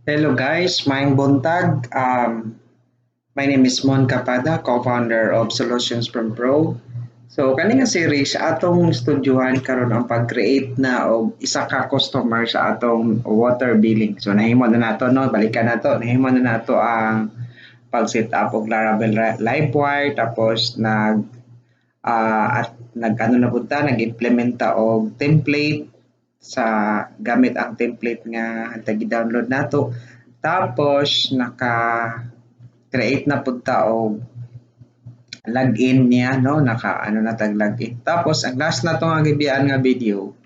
Hello guys, maayong buntag. My name is Mon Capada, co-founder of Solutions from Pro. So kani nga series atong studyohan karon ang pag-create na og isa ka customer sa atong water billing. So nahimo na nato no, balikan nato. Nahimo na nato ang pag-set up og Laravel Livewire tapos at nag-ano na punta, nag-implementa og template sa gamit ang template nga tagi-download nato. Tapos naka-create na punta og login niya no, naka ano na tag login. Tapos ang last na to nga gibiyaan nga video,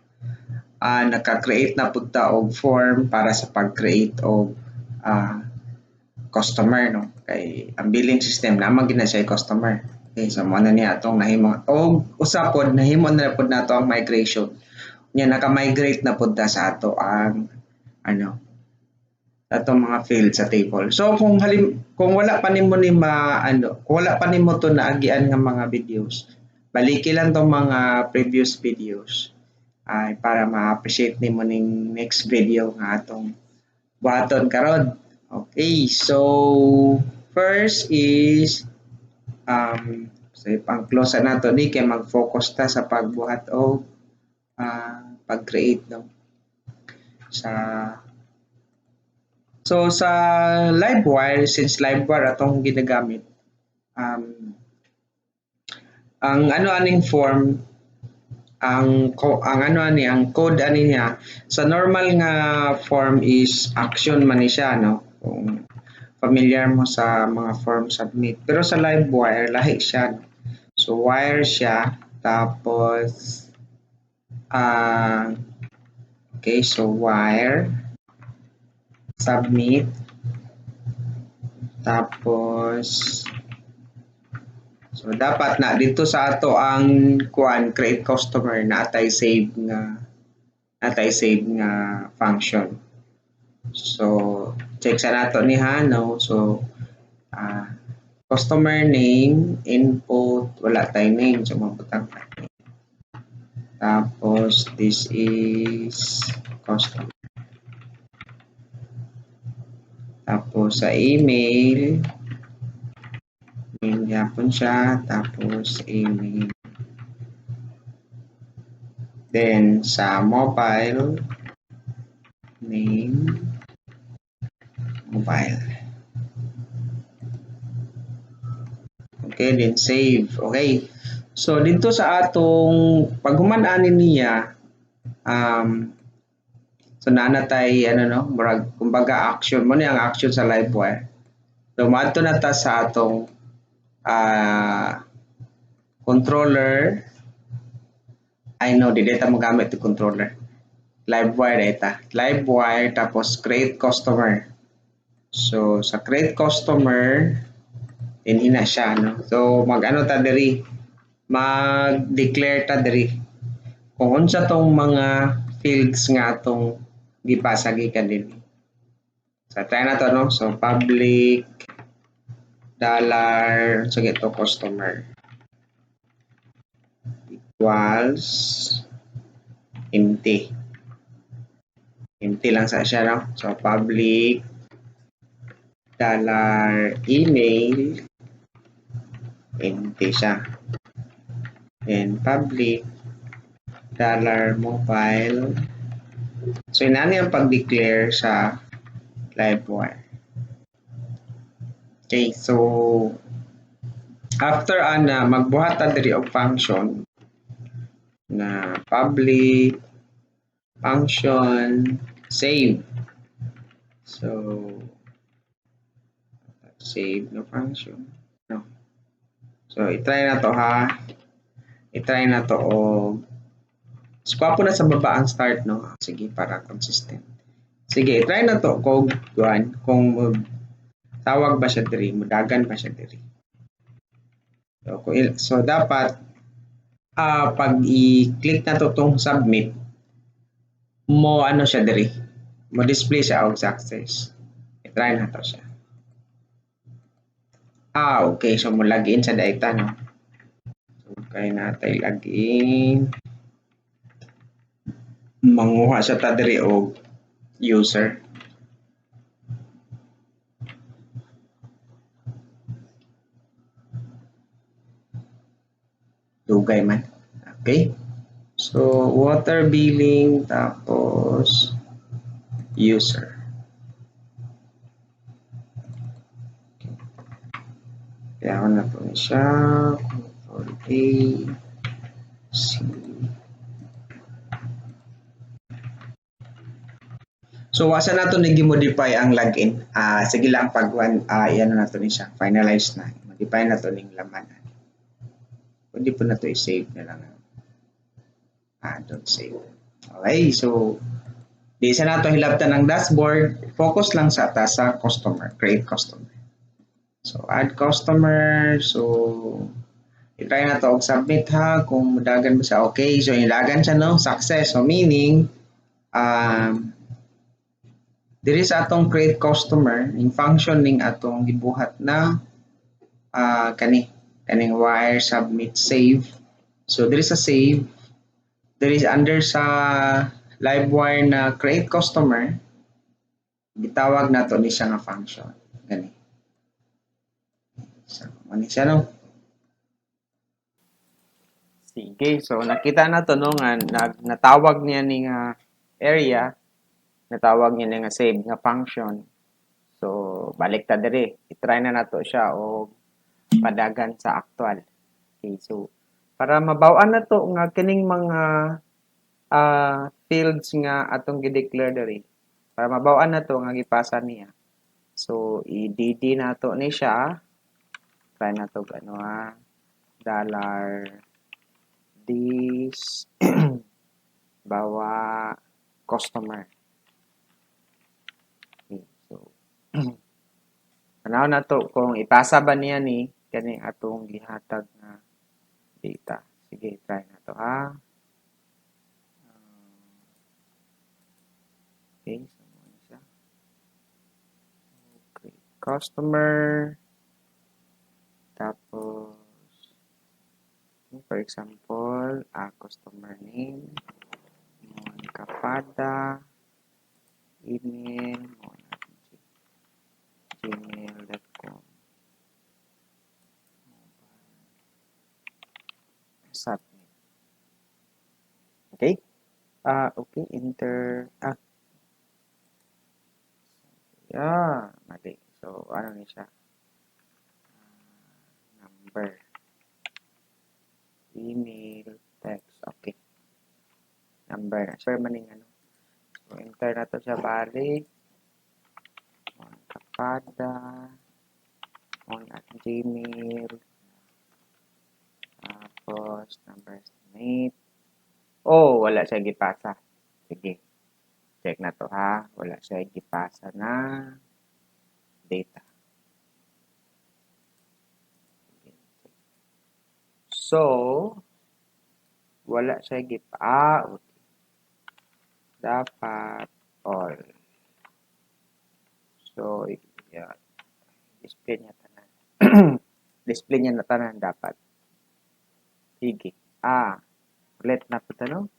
naka-create na punta og form para sa pag-create og ah, customer no. Kay ang billing system naman gina siya customer. Okay, so mo na niya atong nahimo og usapod nahimo na pud nato ang migration. Nya naka-migrate na pud ta sa ato ang ano atong mga field sa table. So kung wala pa nimo ni kung wala pa nimo to naagian nga mga videos, baliki lang tong mga previous videos ay para ma-appreciate nimo ning next video nga atong buhaton karon. Okay, so first is so pang close na nato ni kay mag-focus ta sa pagbuhat o pag-create no sa sa Livewire, since Livewire atong ginagamit, ang ano aning form, ang ano ani ang code ani niya sa normal nga form is action man ni siya no. Kung familiar mo sa mga form submit. Pero sa Livewire lahi siya. No? So wire siya tapos okay, so wire submit tapos so dapat na dito sa ato ang create customer na atay save nga function. So check sa nato ni no. So customer name input wala tay name so mabutang tapos this is customer. Tapos sa email, name yapon siya, tapos email. Then sa mobile, name, mobile. Okay, then save. Okay. So dito sa atong paghuman-ani niya, so nanatay ano no, murag kumbaga action mo ni ang action sa Livewire. So maadto na ta sa atong controller. I know di data magamit ti controller. Livewire data. Livewire tapos create customer. So sa create customer ina siya no. So mag-ano ta diri? Mag-declare ta diri. Kung unsa tong mga fields nga atong gipasagi kanini. So try na to no. So public dollar so to customer equals empty. Empty lang sa siya no. So public dollar email empty siya. And public dollar mobile. So inani ang pag-declare sa Livewire. Okay, so after magbuhat ta diri og function na public function save. So save no function. No. So i-try na to ha. I-try na to og squapo na sa baba ang start no. Sige para consistent. Sige, i-try na to kung tawag ba siya diri, mudagan ba siya diri. So dapat pag i-click na to tong submit mo ano siya diri, mo display siya og success. I-try na to siya. Okay, so mo login sa data no. So kay natay login. Manguha siya ta diri og user. dugay man. Okay? So, water billing, tapos user. Kaya ako na po siya. Control A, C. So, asa na ito nag-modify ang login? Sige lang, pag yan na ito siya. Finalize na. Modify na ito ng laman. Pwede po na ito i-save na lang. Don't save. Okay, so di isa na ito hilabtan ng dashboard. Focus lang sa atas sa customer. Create customer. So, add customer. So, i-try na to og submit ha. Kung mudagan ba siya, okay. So, ilagan siya, no? Success. So, meaning, diri sa atong create customer, yung function ning atong gibuhat na kaning wire submit save. So, diri sa save, there is under sa Livewire na create customer, gitawag na to ni siya nga function. Gani. So, mani siya no? Sige, so nakita na to no nga natawag niya ni nga area, natawag niya nga save nga function. So, balik ta diri. I-try na nato siya o padagan sa actual. Okay, so para mabaw-an na to nga kining mga fields nga atong gi-declare diri. Para mabaw-an na to nga gipasa niya. So, i-DD na to ni siya. Try na to ano dollar this bawa customer. Okay, so ano na to kung ipasa ba niya ni kani atong gihatag na data. Sige, try na to ha. Okay, so ano siya? Okay, customer tapos for example, customer name, Kapada, email, gmail.com, submit. Okay? Okay, enter. Yeah, mali. So, ano ni siya? Number. Email, text. Okay. Number. Sure, maning ano. So, enter na to siya balik. Kapada. On at Gmail. Tapos, number estimate. Oh, wala siya gipasa. Sige. Check na to ha. Wala siya gipasa na data. So, wala siya okay. Dapat all. So, yeah. Display niya tanan. Display niya na tanan dapat. Sige. Ulit na po tanong.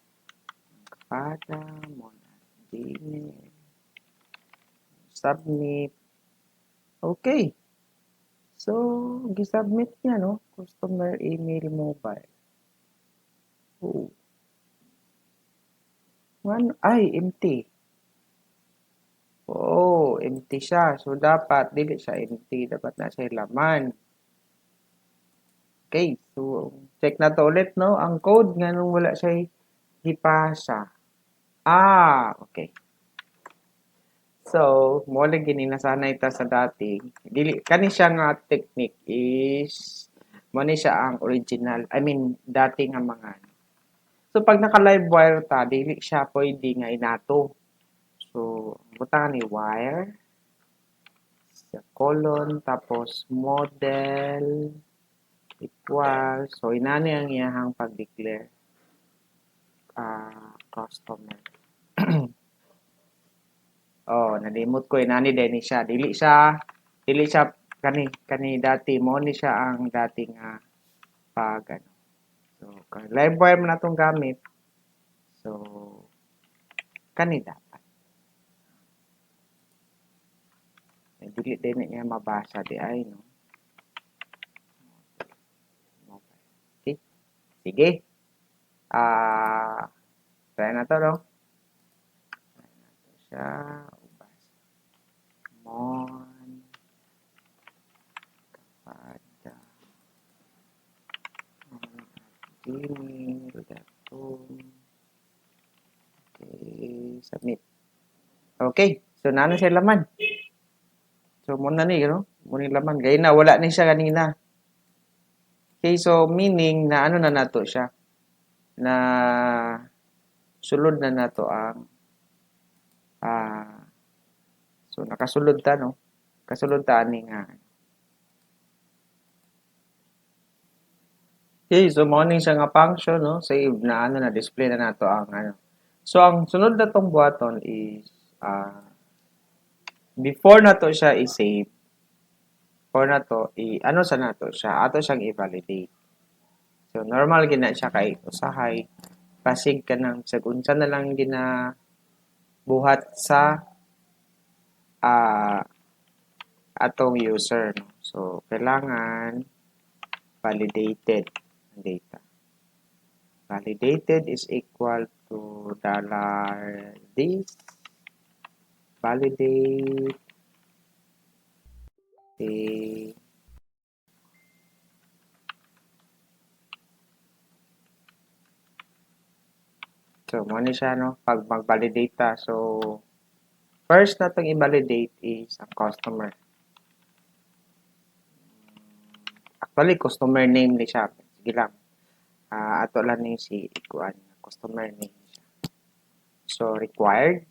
Kapada, muna. Gmail. Submit. Okay. So, gisubmit niya, no? Customer email mobile. Oh. Empty. Oh, empty siya. So, dapat, dili siya empty. Dapat na siya laman. Okay. So, check na to ulit, no? Ang code nga nung wala siya ipasa. Okay. So, mo lang gini nasanay ta sa dating. Dili kani siya nga technique is mo ni siya ang original. I mean, dating nga mga. So, pag naka-live wire ta, dili siya pwede nga inato. So, butang ni wire sa colon tapos model equals. So, inani ang iyahang pag-declare customer. Nalimot ko inani din siya. Dili siya kani dati mo ni siya ang dating pag ano. So, live wire man natong gamit. So, kani dapat. Dili din niya mabasa di ay no. Okay. Sige. Try na to, no? Try na to siya. Mon Kapada gmail.com. Okay, submit. Okay, so nano siya laman. So muna ni, no? Muna laman. Gaya na, wala ni siya kanina. Okay, so meaning na ano na nato siya. Na sulod na nato ang so nakasulod ta, no? Kasulod ta ani nga. Okay, so morning siya nga function, no? Save na ano na display na nato ang ano. So ang sunod na tong buhaton is before na to siya i-save, before na to ano sa nato siya, ato siyang i-validate. So normal gina siya kay usahay pasig ka ng unsa na lang gina buhat sa atong user, no? So kailangan validated data. Validated is equal to $this validate the so mo ni siya, no? Pag mag-validate ta, so first na itong i-validate is ang customer. Actually, customer name ni siya. Sige lang. Ato lang ni si ikuan customer name siya. So required.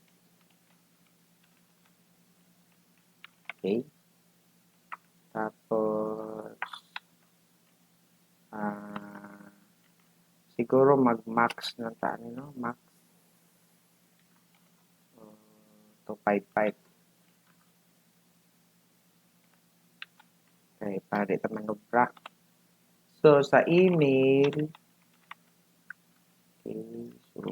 Okay. Tapos siguro mag-max na tayo, no? Max 255. Okay, para ito manubra. So, sa email, okay, so,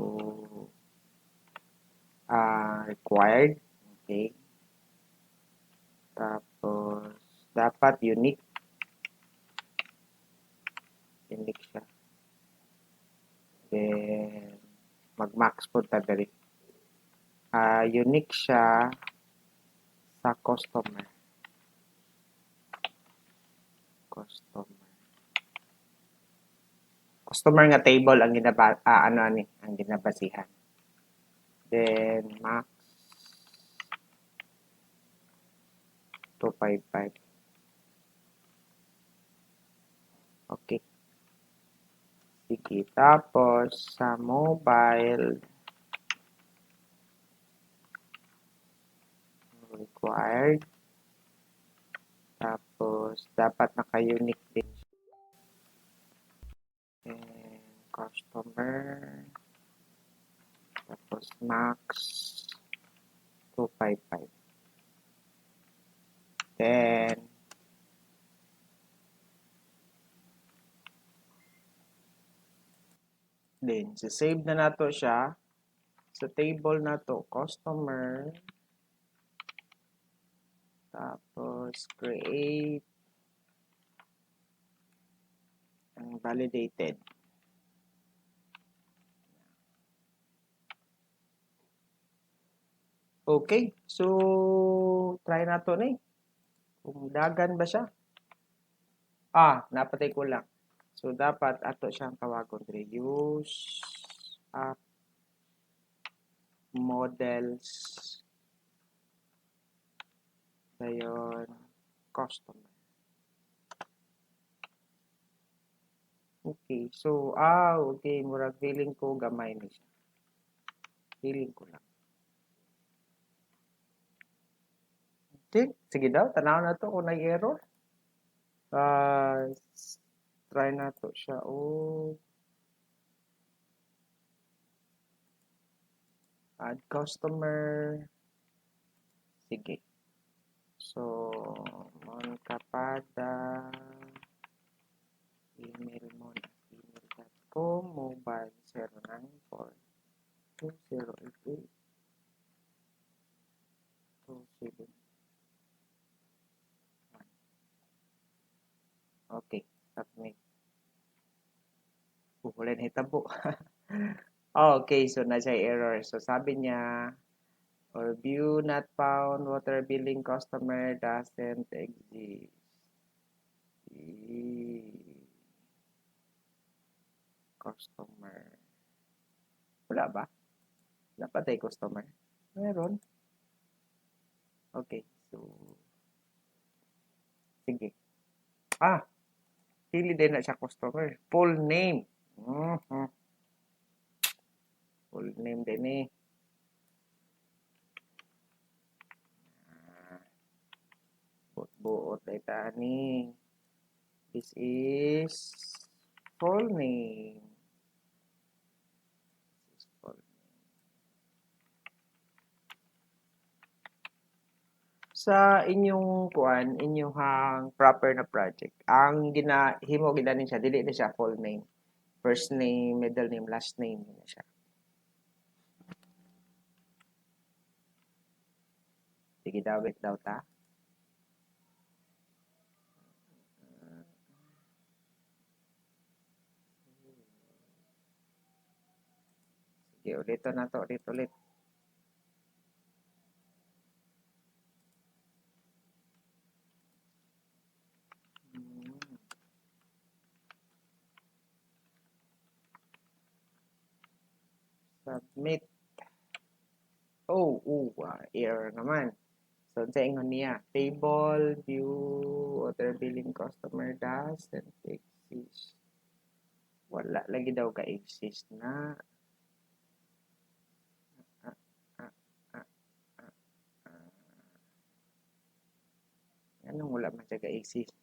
required, okay. Tapos, dapat unique siya. Then, mag-max po ta dali. Unique siya sa customer. Customer nga table ang ang ginabasihan. Then, max 255. Okay. Sige. Tapos, sa mobile, required. Tapos, dapat naka-unique din. And, customer. Tapos, max 255. Then, save na nato siya sa table na to, customer. Tapos, create and validated. Okay, so try nato ni. Kung dagan ba siya? Napatay ko lang. So dapat ato siyang tawagon diri. Use app models dayon customer. Okay, so okay, murag feeling ko gamay ni siya. Feeling ko lang. Okay, sige daw, tanaw na to kung nag-error. Try na to siya. Add customer. Sige. So, Moncapada email mo na email.com mobile 094 2088 271. Okay, submit. Wala nahitabo. Okay, so na siya error. So sabi niya, or view not found, water billing customer doesn't exist. Customer. Wala ba? Wala pa tayo customer. Meron. Okay, so sige. Pili din na siya customer. Full name. Full name din eh. Buot ay tani. This is full name. Sa inyong inyong proper na project, ang himo gidanin siya, dili na siya full name. First name, middle name, last name na siya. Sige daw, wait daw ta. Sige, ulit na to, ulit. Submit. Error naman. So, sa ingon niya, table, view, water billing customer doesn't exist. Wala lagi daw ka-exist na. Anong wala man siya ka-exist?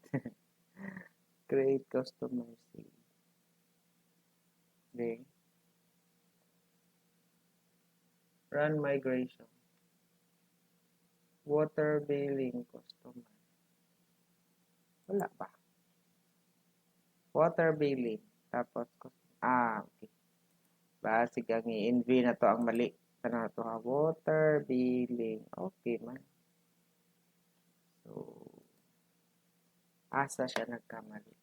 Create customer save. Okay. Run migration. Water billing customer. Wala pa. Water billing. Tapos, okay. Basig ang i-env na to ang mali. Ano to ha? Water billing. Okay man. So, asa siya nagkamali.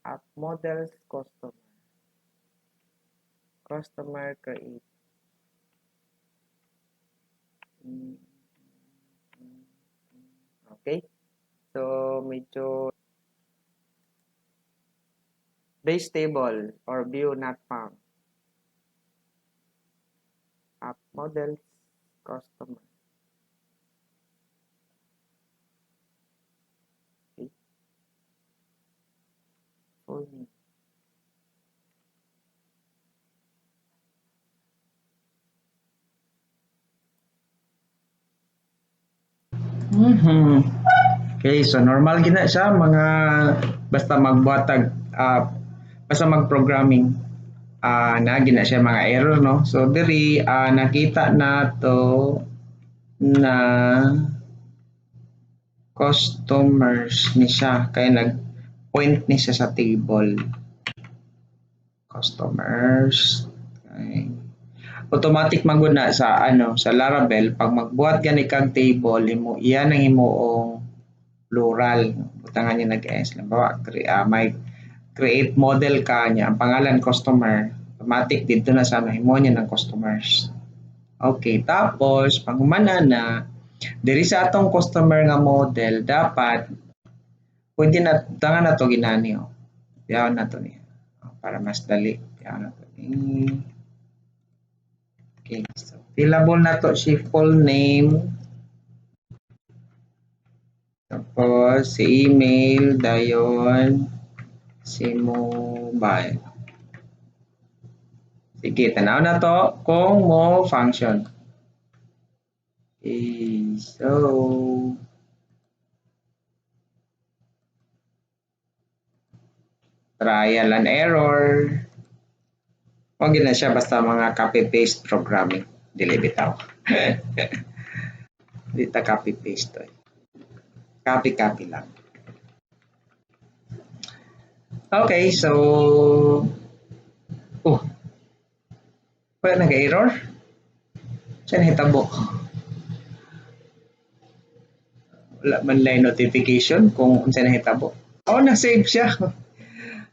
App models customer. Customer create. Okay. So, medyo base table or view not found. App models customer. Okay. Full name. Okay, so normal gina siya mga basta magbuhatag basta mag-programming na gina siya mga error no. So diri nakita na to na customers ni siya kaya nag-point ni siya sa table. Customers. Okay. Automatic magud na sa sa Laravel pag magbuhat gani kag table imo iyan ang imong plural butangan niya nag-s limbawa may create model ka niya ang pangalan customer automatic dito na sa himo niya ng customers. Okay, tapos pag humana na diri sa atong customer nga model dapat pwede na tangan na to ginani diyaw na to niya para mas dali diyaw na to ni. Okay, so fillable na to si full name. Tapos si email dayon si mobile. Sige, tanaw na to kung mo function. Okay, so trial and error. Huwag na siya basta mga copy-paste programming. Dili bitaw. Dito copy-paste to. Copy-copy lang. Okay, so wala nag-error? Saan hitabo? Wala man lang notification kung saan hitabo. Na-save siya.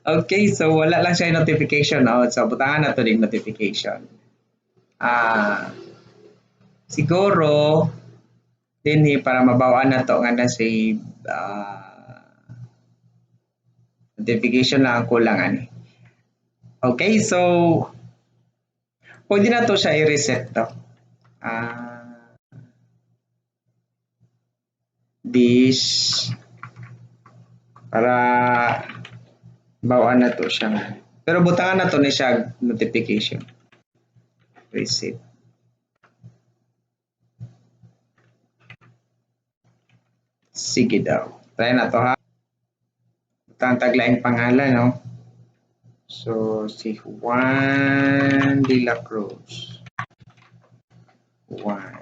Okay, so wala lang siya yung notification, no? So butangan na to yung notification. Siguro dinhi para mabawaan na to nga na save notification lang ang kulang ani. Okay, so pwede na to siya i-reset to. This para bawaan na to siya. Pero butangan na to ni siya notification. Reset. Sige daw. Try na to ha. Butang taglaing pangalan, no? So, si Juan de la Cruz. Juan.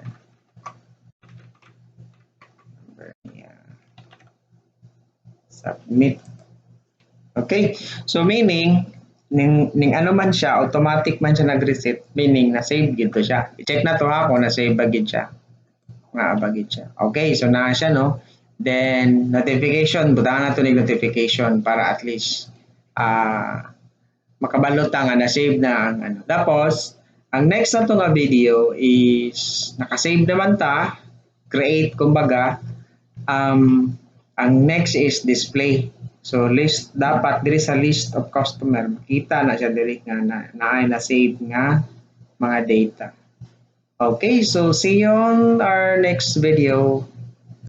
Submit. Okay? So, meaning, ning ano man siya, automatic man siya nag-reset, meaning na-save gito siya. I-check na to ha kung na-save ba gid siya. Nga bagid siya. Okay, so na siya, no? Then, notification, butangan na to ni notification para at least makabalot nga na-save na ang ano. Tapos, ang next na to nga video is nakasave naman ta, create kumbaga, ang next is display. So list dapat diri sa list of customer makita na siya diri nga naay na save nga mga data. Okay, so see you on our next video.